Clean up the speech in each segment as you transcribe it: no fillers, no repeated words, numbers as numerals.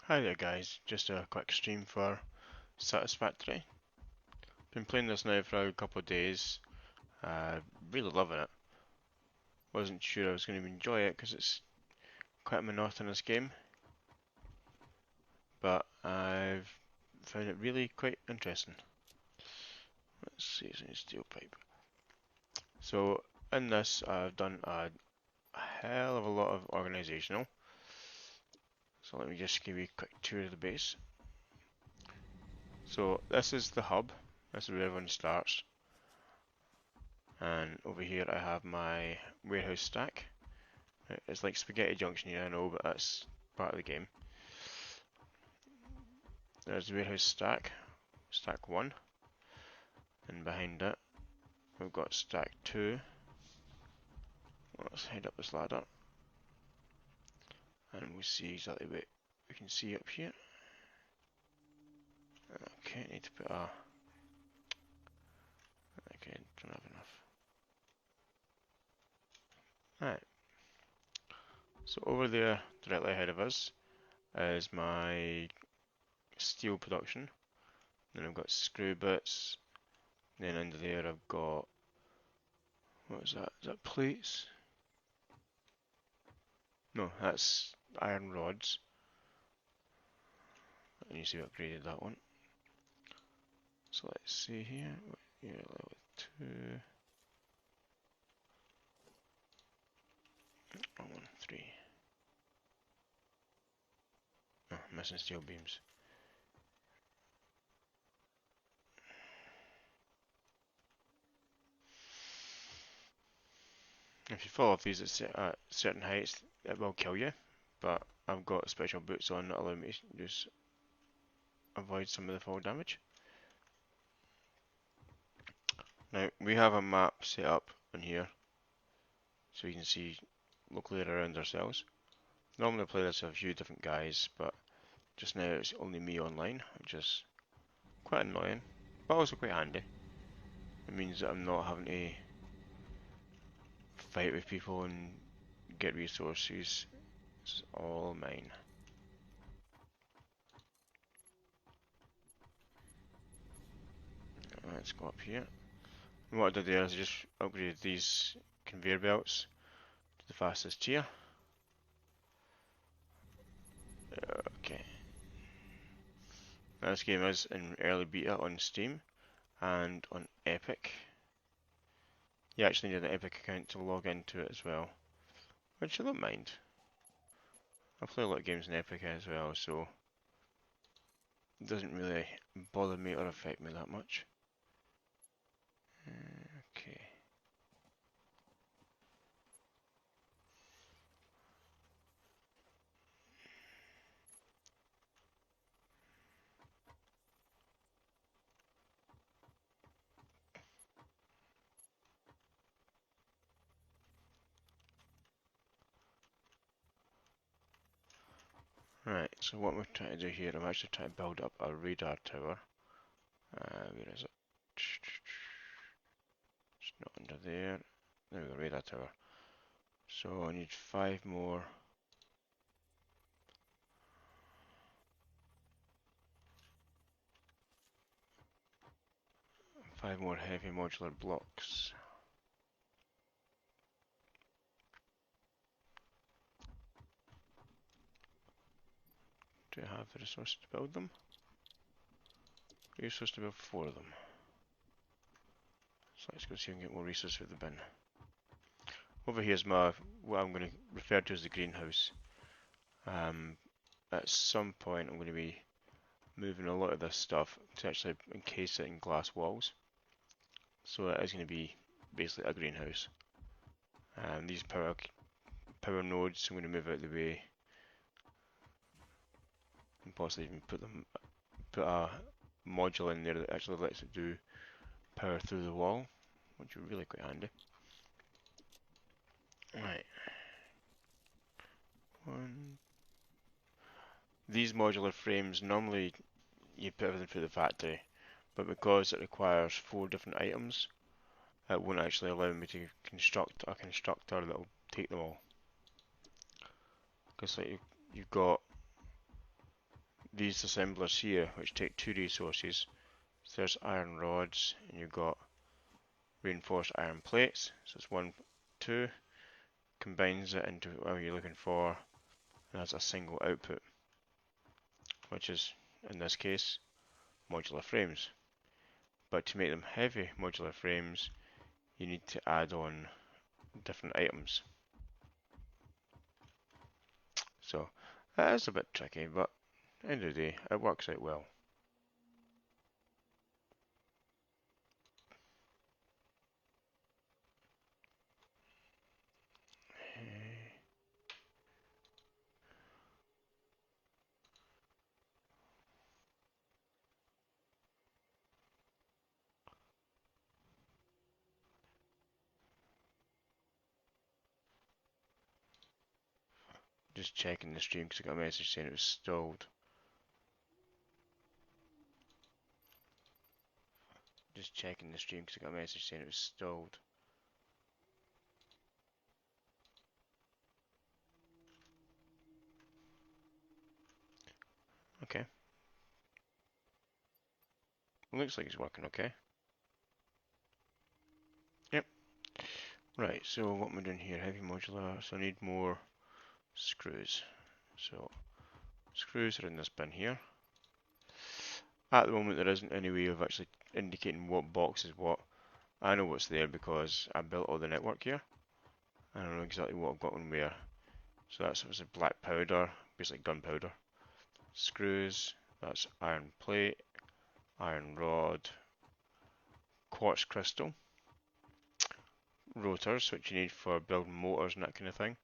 Hi there guys, just a quick stream for Satisfactory. Been playing this now for a couple of days, really loving it. Wasn't sure I was going to enjoy it because it's quite a monotonous game, but I've found it really quite interesting. Let's see, it's a steel pipe. So in this I've done a hell of a lot of organisational. So let me just give you a quick tour of the base. So this is the hub, this is where everyone starts. And over here I have my warehouse stack. It's like Spaghetti Junction here, I know, but that's part of the game. There's the warehouse stack, stack 1, and behind it we've got stack 2. Let's head up this ladder, and we'll see exactly what we can see up here. Okay, need to put a... Okay, don't have enough. Alright, so over there, directly ahead of us, is my steel production. Then I've got screw bits. Then under there I've got... What is that? Is that plates? No, that's iron rods. And you see we upgraded that one. So let's see here. Yeah, level 2. Wrong one, 3. Oh, missing steel beams. If you fall off these at certain heights, it will kill you. But I've got special boots on that allow me to just avoid some of the fall damage. Now, we have a map set up on here, so you can see locally around ourselves. Normally I play this with a few different guys, but just now it's only me online, which is quite annoying, but also quite handy. It means that I'm not having to fight with people and get resources. It's all mine. Let's go up here. And what I did there is I just upgraded these conveyor belts to the fastest tier. Okay. Now this game is in early beta on Steam and on Epic. You actually need an Epic account to log into it as well, which I don't mind. I play a lot of games in Epic as well, so it doesn't really bother me or affect me that much. Okay. Right, so what we're trying to do here, I'm actually trying to build up a radar tower. Where is it? It's not under there. There we go, radar tower. So I need 5 more. Five more heavy modular blocks. Do I have the resources to build them? You're supposed to build 4 of them. So let's go see if we can get more resources with the bin. Over here's my, what I'm going to refer to as the greenhouse. At some point I'm going to be moving a lot of this stuff to actually encase it in glass walls. So it is going to be basically a greenhouse. These power nodes I'm going to move out of the way and possibly even put a module in there that actually lets it do power through the wall, which would be really quite handy. Right. These modular frames, normally you put everything through the factory, but because it requires 4 different items, it won't actually allow me to construct a constructor that will take them all. Because like you've got these assemblers here, which take 2 resources. So there's iron rods, and you've got reinforced iron plates. So it's 1, 2, combines it into whatever you're looking for, and has a single output, which is, in this case, modular frames. But to make them heavy modular frames, you need to add on different items. So that is a bit tricky, but at the end of the day, it works out well. Just checking the stream because I got a message saying it was stalled. Just checking the stream because I got a message saying it was stalled. Okay. Looks like it's working okay. Yep. Right, so what am I doing here? Heavy modular, so I need more screws. So screws are in this bin here. At the moment there isn't any way of actually indicating what box is what. I know what's there because I built all the network here. I don't know exactly what I've got on where. So that's obviously black powder, basically gunpowder. Screws, that's iron plate, iron rod, quartz crystal, rotors, which you need for building motors and that kind of thing.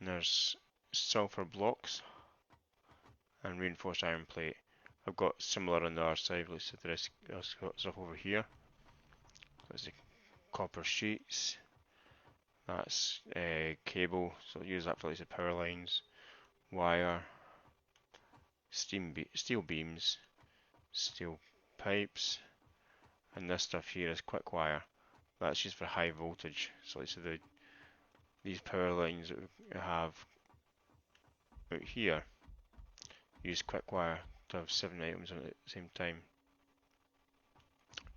And there's sulfur blocks and reinforced iron plate. I've got similar on the other side, let's see the rest of stuff over here. There's the copper sheets, that's cable, so I'll use that for like the power lines, wire, steel beams, steel pipes, and this stuff here is quick wire. That's used for high voltage. So let's say these power lines that we have out here use quick wire to have 7 items on it at the same time.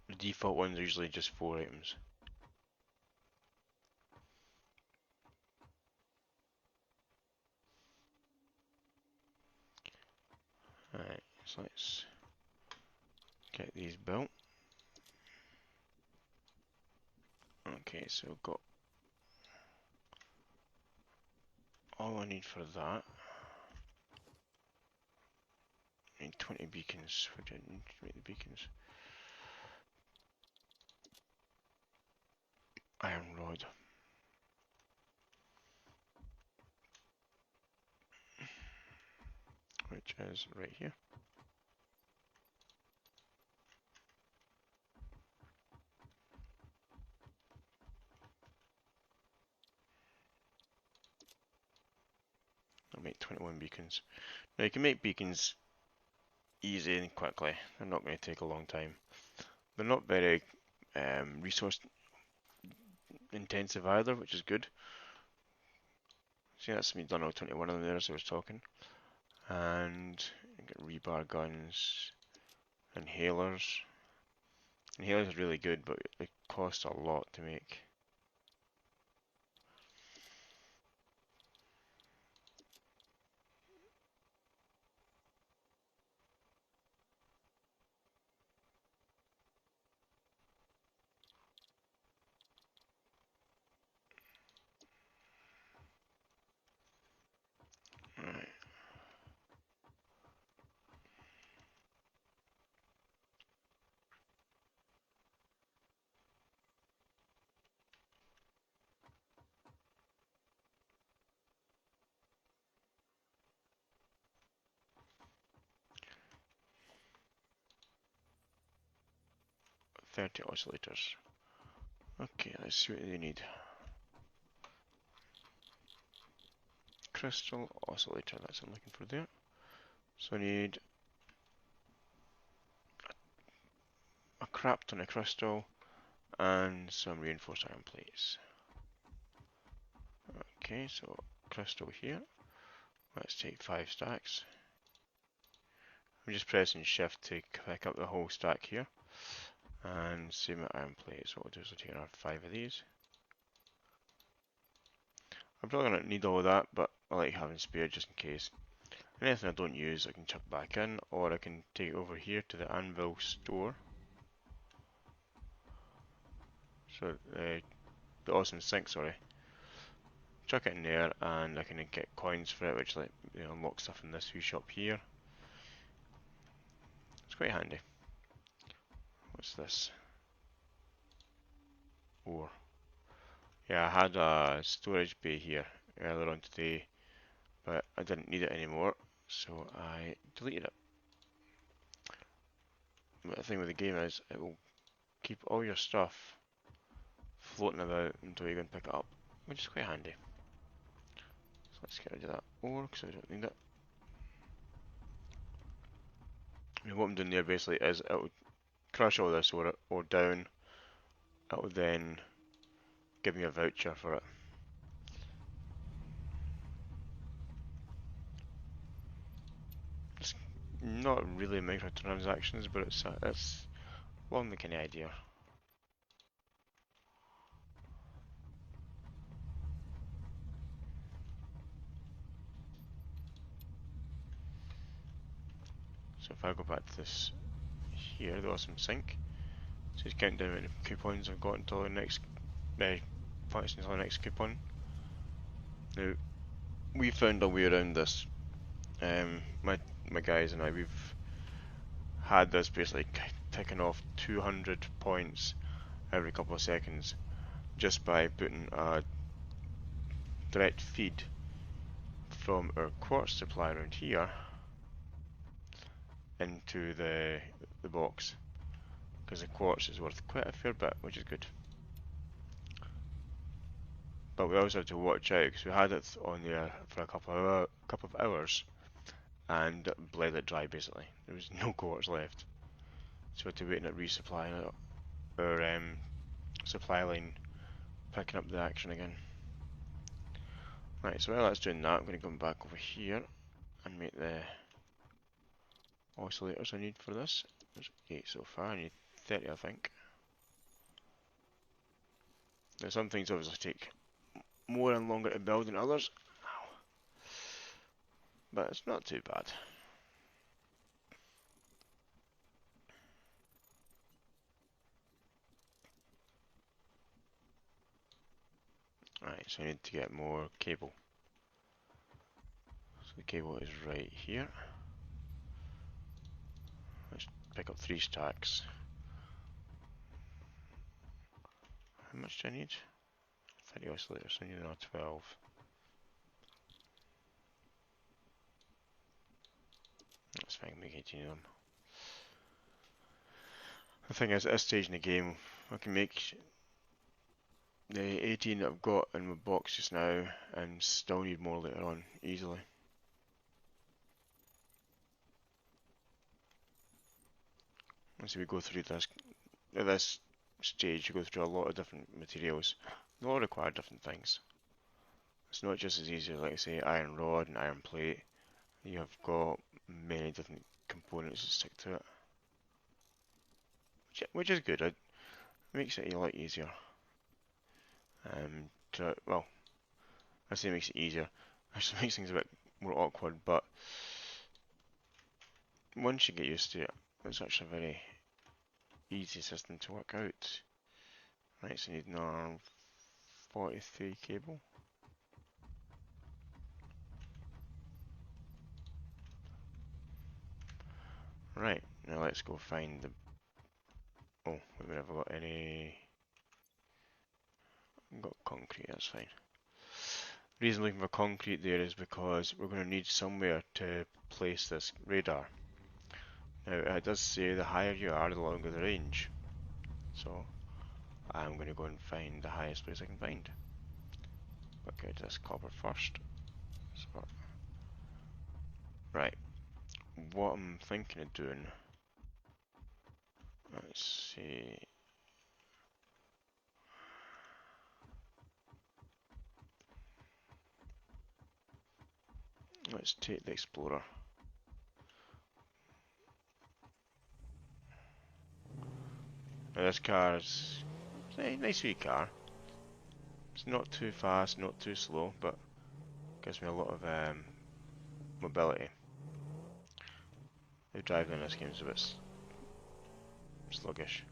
The default ones are usually just 4 items. Alright, so let's get these built. Okay, so we've got all I need for that. I need 20 beacons. What do I need to make the beacons? Iron rod. Which is right here. I'll make 21 beacons. Now you can make beacons easy and quickly. They're not going to take a long time. They're not very resource intensive either, which is good. See, that's me done all 21 of them there as I was talking. And you get rebar guns, inhalers. Inhalers are really good, but they cost a lot to make. Right. .30 oscillators. Okay, let's see what they need. Crystal oscillator, that's what I'm looking for there. So I need a crap ton of crystal and some reinforced iron plates. Okay, so crystal here. Let's take 5 stacks. I'm just pressing shift to pick up the whole stack here. And same with iron plates. What we'll do is we'll take another 5 of these. I'm probably going to need all of that, but I like having spare just in case. Anything I don't use I can chuck back in, or I can take it over here to the anvil store. So the awesome sink, sorry. Chuck it in there and I can get coins for it, which like unlock stuff in this wee shop here. It's quite handy. What's this? Ore. Yeah, I had a storage bay here earlier on today, but I didn't need it anymore, so I deleted it. But the thing with the game is, it will keep all your stuff floating about until you go and pick it up, which is quite handy. So let's get rid of that ore, because I don't need it. And what I'm doing there basically is it will crush all this ore down, it will then give me a voucher for it. It's not really microtransactions, but it's along the kind of idea. So if I go back to this here, the awesome sink, so it's counting down how many coupons I've got until the next until the next coupon. Now we found a way around this. My guys and I, we've had this basically ticking off 200 points every couple of seconds just by putting a direct feed from our quartz supply around here into the box, because the quartz is worth quite a fair bit, which is good. But we also had to watch out because we had it on there for a couple of hours and bled it dry basically. There was no quartz left, so we had to wait and it resupplying it. Our supply line picking up the action again. Right, so while that's doing that, I'm going to come back over here and make the oscillators I need for this. There's 8 so far, I need 30 I think. Now some things obviously take more and longer to build than others, but it's not too bad. Right, so I need to get more cable. So the cable is right here. Let's pick up 3 stacks. How much do I need? 30 oscillators, so I need another 12. That's fine, make 18 of them. The thing is, at this stage in the game, I can make the 18 that I've got in my box just now and still need more later on, easily. Once we go through this, at this stage, you go through a lot of different materials. They all require different things. It's not just as easy as, like say, iron rod and iron plate. You have got many different components that stick to it, which is good. It makes it a lot easier. Well, I say it makes it easier. Actually, makes things a bit more awkward, but once you get used to it, it's actually a very easy system to work out. Right, so you need another 43 cable. Right, now let's go find the... Oh, we've never got any... We've got concrete, that's fine. The reason I'm looking for concrete there is because we're going to need somewhere to place this radar. Now, it does say the higher you are, the longer the range. So, I'm going to go and find the highest place I can find. But get this copper first. So, right, what I'm thinking of doing... Let's see... Let's take the explorer. Now this car is a nice wee car. It's not too fast, not too slow, but gives me a lot of mobility. The driving in this game is a bit sluggish,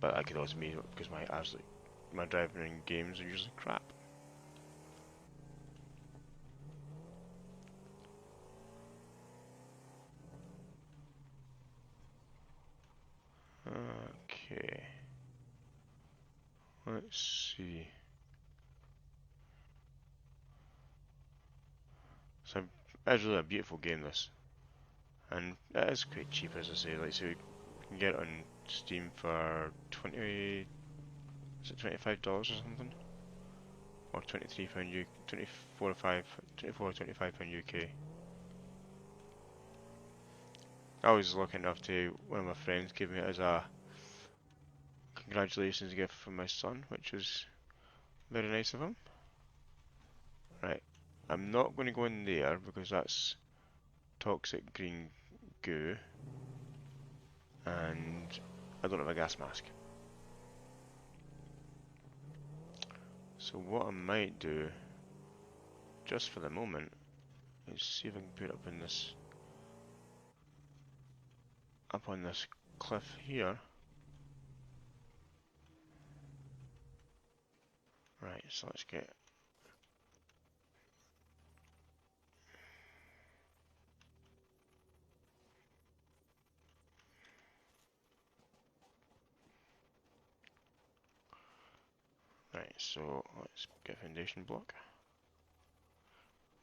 but that could also be because my driving in games are usually crap. Okay, let's see. So it's really a beautiful game, this, and it is quite cheap, as I say. Like, so you can get it on Steam for is it $25 or something, or £23 U, 24 or 5, 24 or £25 UK. I was lucky enough to one of my friends give me it as a congratulations gift from my son, which was very nice of him. Right, I'm not going to go in there because that's toxic green goo, and I don't have a gas mask. So what I might do, just for the moment, is see if I can put it up on this cliff here. Right, so let's get. Right, so let's get a foundation block.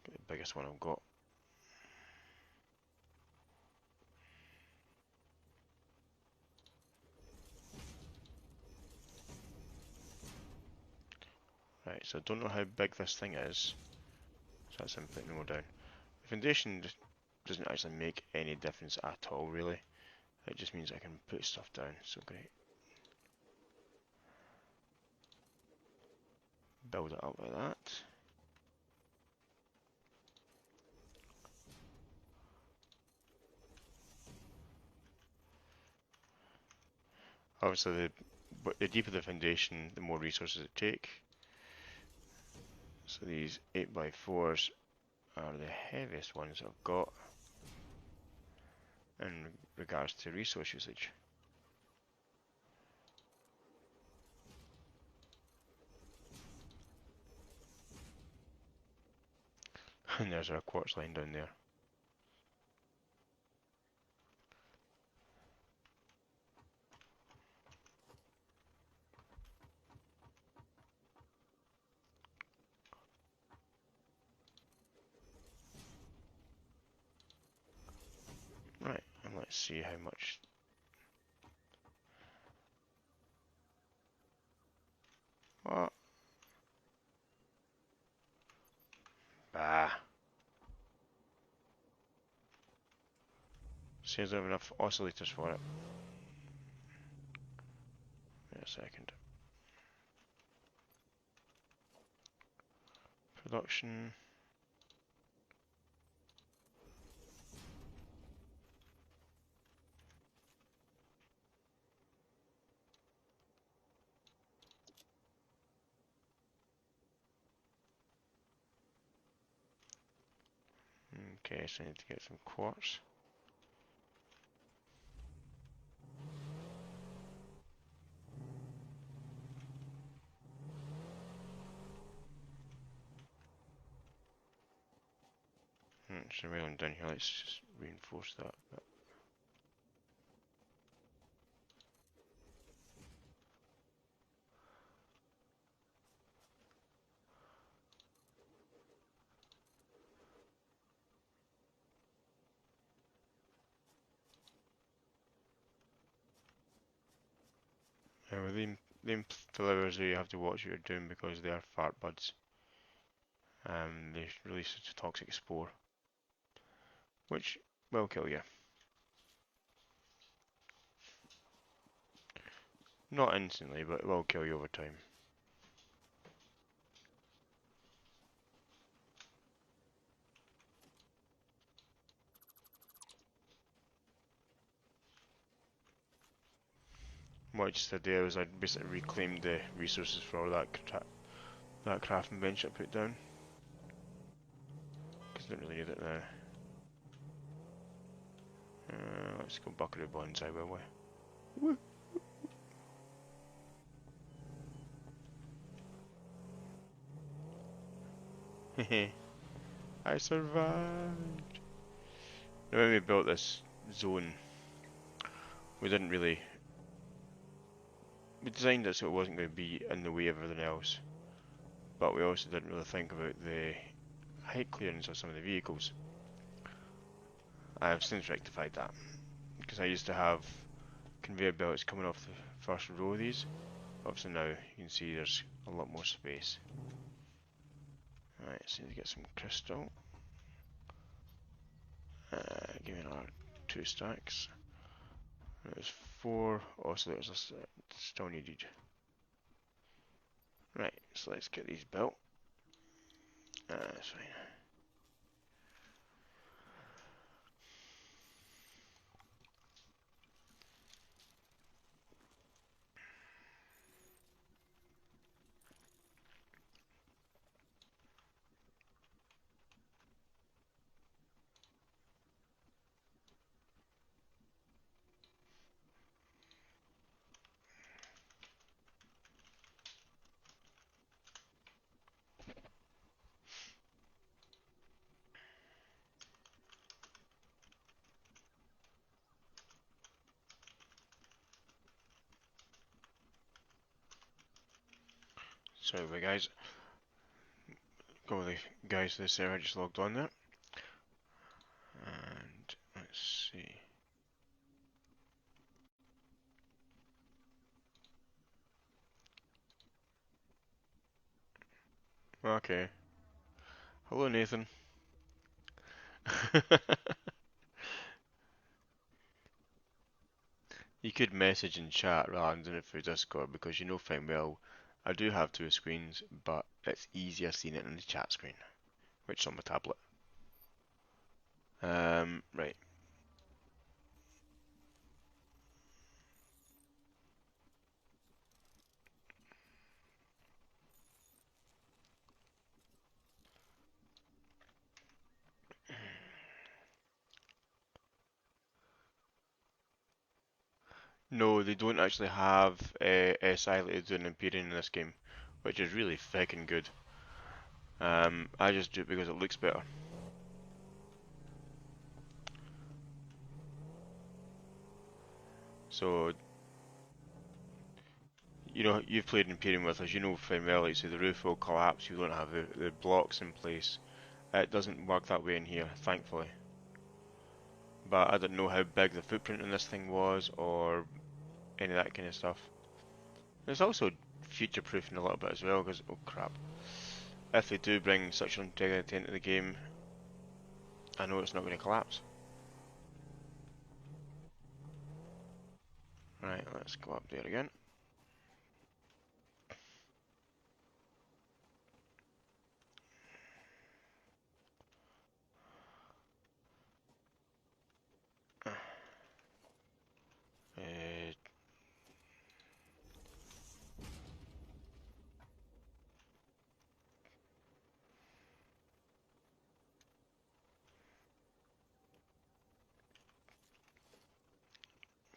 Get the biggest one I've got. Right, so I don't know how big this thing is, so that's I'm putting more down. The foundation just doesn't actually make any difference at all, really. It just means I can put stuff down, so great. Build it up like that. Obviously, the deeper the foundation, the more resources it take. So these 8x4s are the heaviest ones I've got in regards to resource usage. And there's our quartz line down there. Right, and let's see how much. What? Bah. Seems I have enough oscillators for it. Wait a second. Production. Okay, so I need to get some quartz. So right on down here, let's just reinforce that a bit. With them flowers there, you have to watch what you're doing because they are fart buds. They release a toxic spore, which will kill you. Not instantly, but it will kill you over time. what I just did there was I basically reclaimed the resources for all that crafting bench I put down. Because I don't really need it now. Let's go bucket of bonsai, will we? Woo! Hehe. I survived! Now when we built this zone, we didn't really... We designed it so it wasn't going to be in the way of everything else. But we also didn't really think about the height clearance of some of the vehicles. I have since rectified that. Because I used to have conveyor belts coming off the first row of these. Obviously now you can see there's a lot more space. Alright, so need to get some crystal. Give me another 2 stacks. There's 4. Also there's a still needed. Right, so let's get these built. That's fine. Sorry guys. Go with the guys to the server just logged on there. And let's see. Okay. Hello Nathan. You could message in chat rather than doing it through Discord because you know fine well I do have 2 screens, but it's easier seeing it in the chat screen, which is on my tablet. Right. No, they don't actually have SI like they do in Empyrean in this game, which is really fucking good. I just do it because it looks better. So, you know, you've played Empyrean with us, you know fine well, like, so the roof will collapse, you don't have the blocks in place. It doesn't work that way in here, thankfully. But I didn't know how big the footprint in this thing was, or any of that kind of stuff. There's also future-proofing a little bit as well, because, oh crap, if they do bring such integrity into the game, I know it's not going to collapse. Right, let's go up there again. Uh,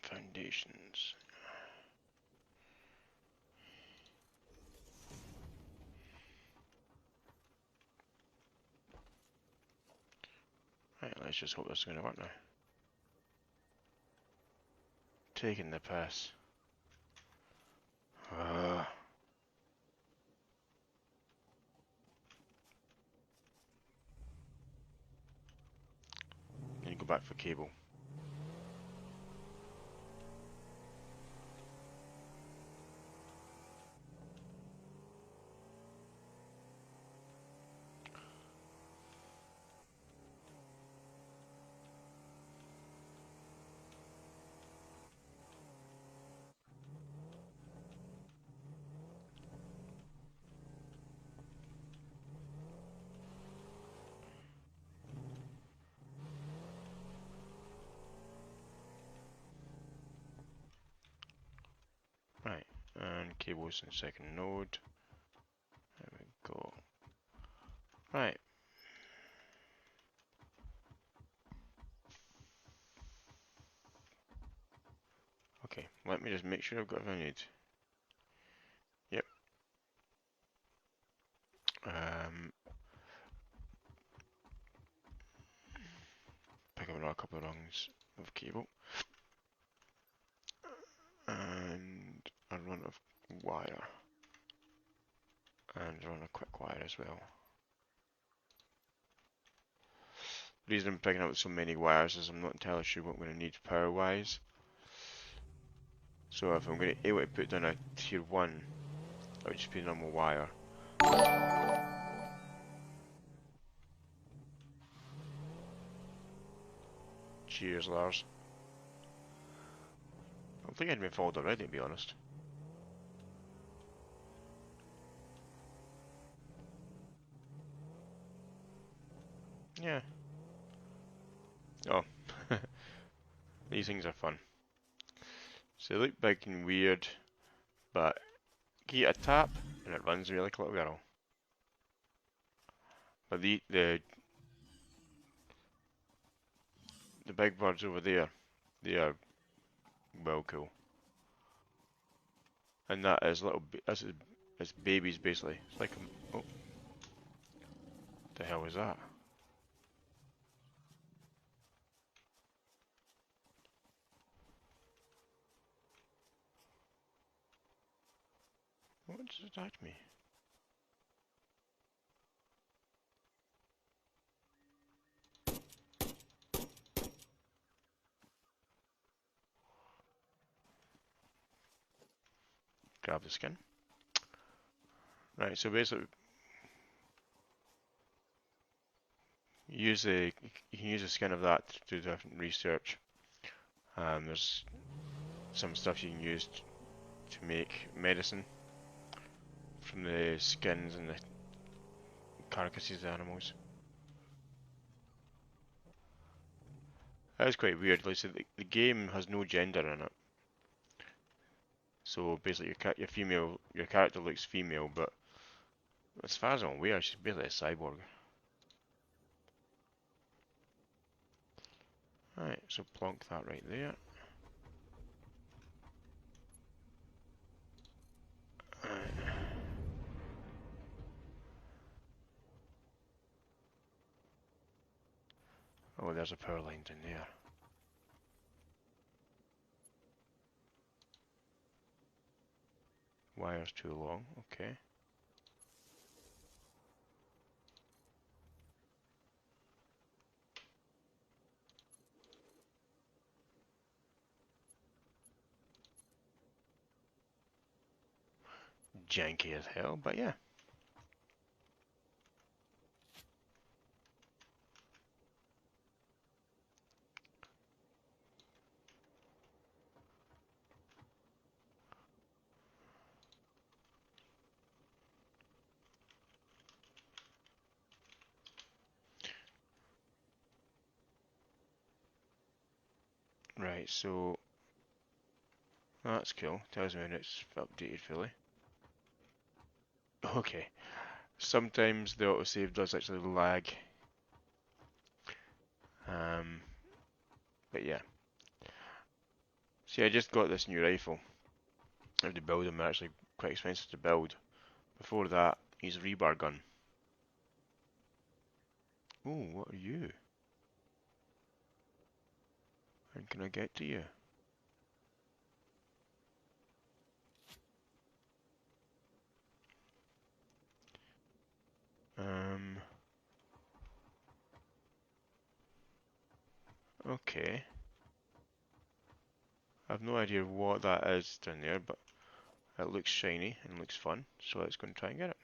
Foundations. Right, let's just hope this is going to work now. Taking the piss. Can you go back for cable? cables in second node. There we go. Right. Okay, let me just make sure I've got everything I need. Yep. Pick up another couple of rungs of cable. And a run of wire. And run a quick wire as well. The reason I'm picking up so many wires is I'm not entirely sure what I'm going to need power wise. So if I'm going to able to put down a tier 1, it would just be a normal wire. Cheers, Lars. I don't think I'd been followed already, to be honest. Yeah. Oh. These things are fun. So they look big and weird, but you get a tap and it runs away like a little girl. But the big birds over there, they are well cool. And that is little, it's babies basically. It's like oh, the hell was that? What just attacked me? Grab the skin. Right, so basically, you can use the skin of that to do different research. There's some stuff you can use to make medicine from the skins and the carcasses of the animals. That is quite weird. Like, so the game has no gender in it. So basically, your character looks female, but as far as I'm aware, she's basically a cyborg. Right, so plonk that right there. Right. Oh, there's a power line down there. Wire's too long, okay. Janky as hell, but yeah. Right, so that's cool. Tells me when it's updated fully. Okay. Sometimes the autosave does actually lag. But yeah. See, I just got this new rifle. I have to build them. They're actually quite expensive to build. Before that, use a rebar gun. Oh, what are you? And can I get to you? Okay. I've no idea what that is down there, but it looks shiny and looks fun, so let's go and try and get it.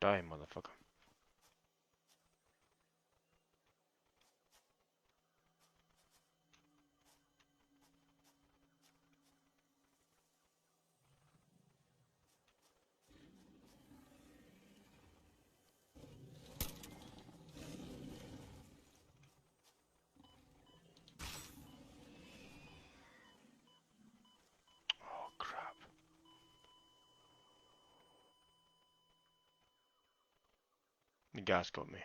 Die, motherfucker. Oh crap. The gas got me.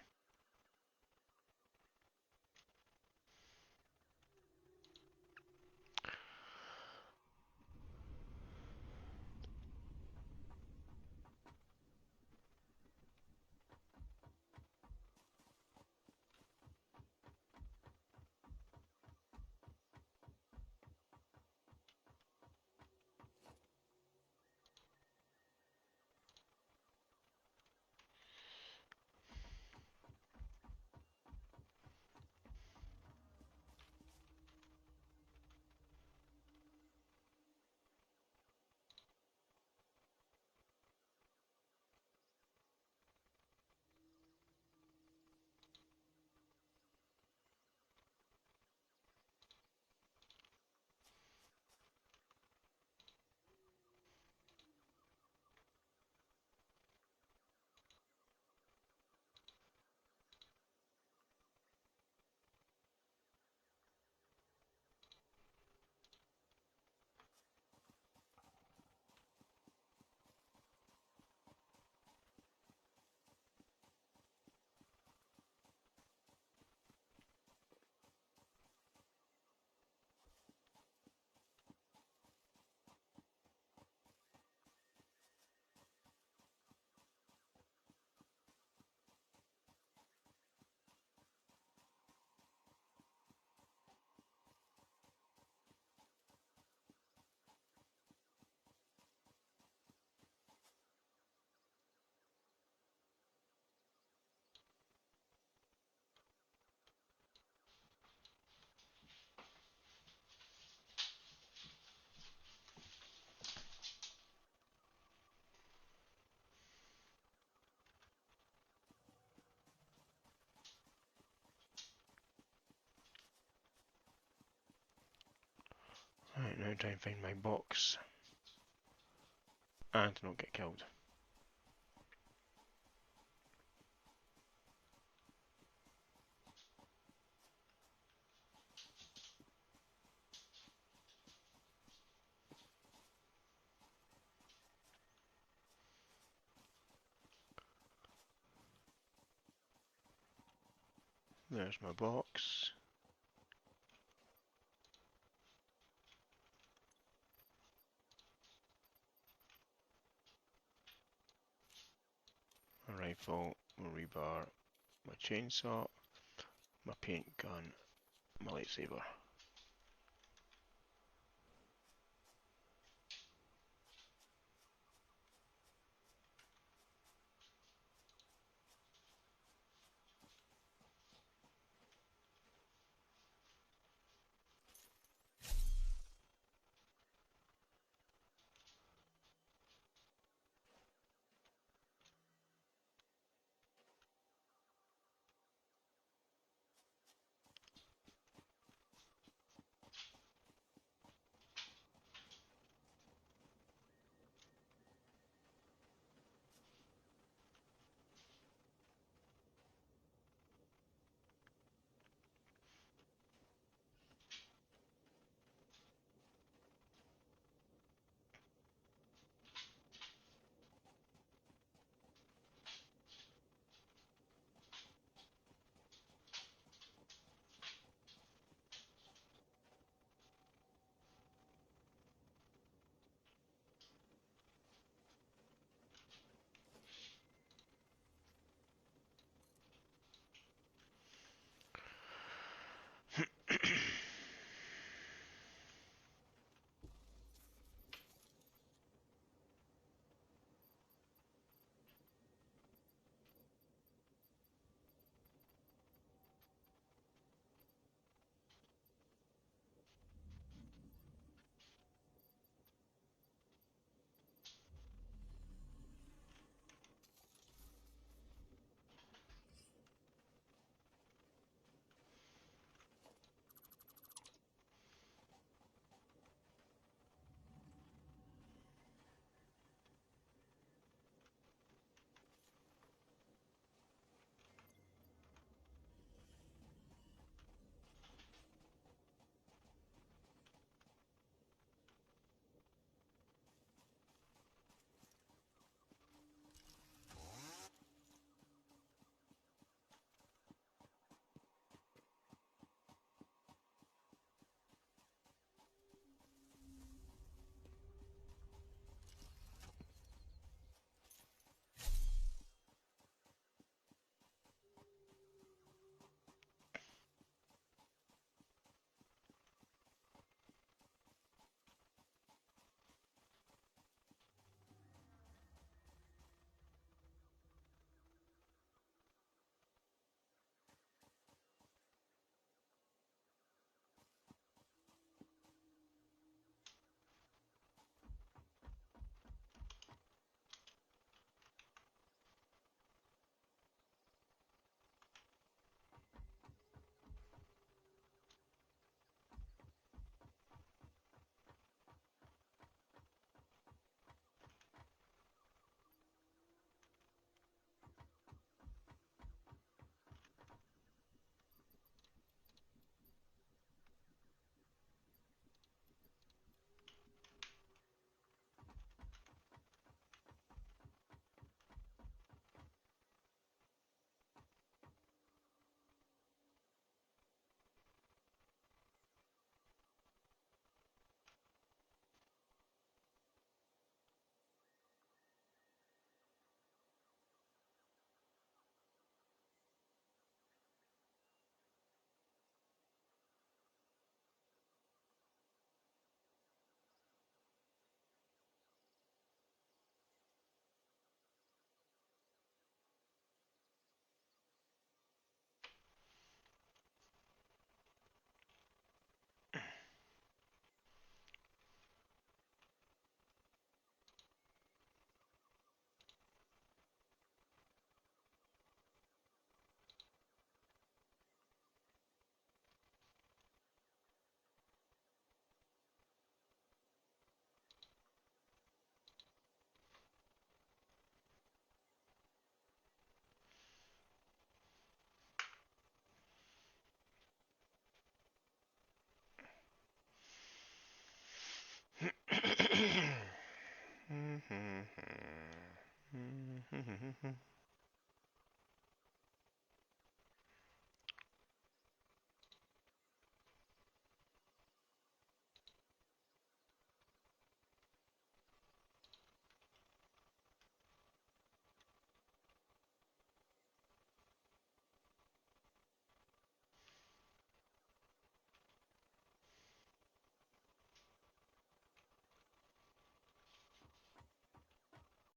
Right, now try and find my box. And not get killed. There's my box. My rifle, my rebar, my chainsaw, my paint gun, my lightsaber.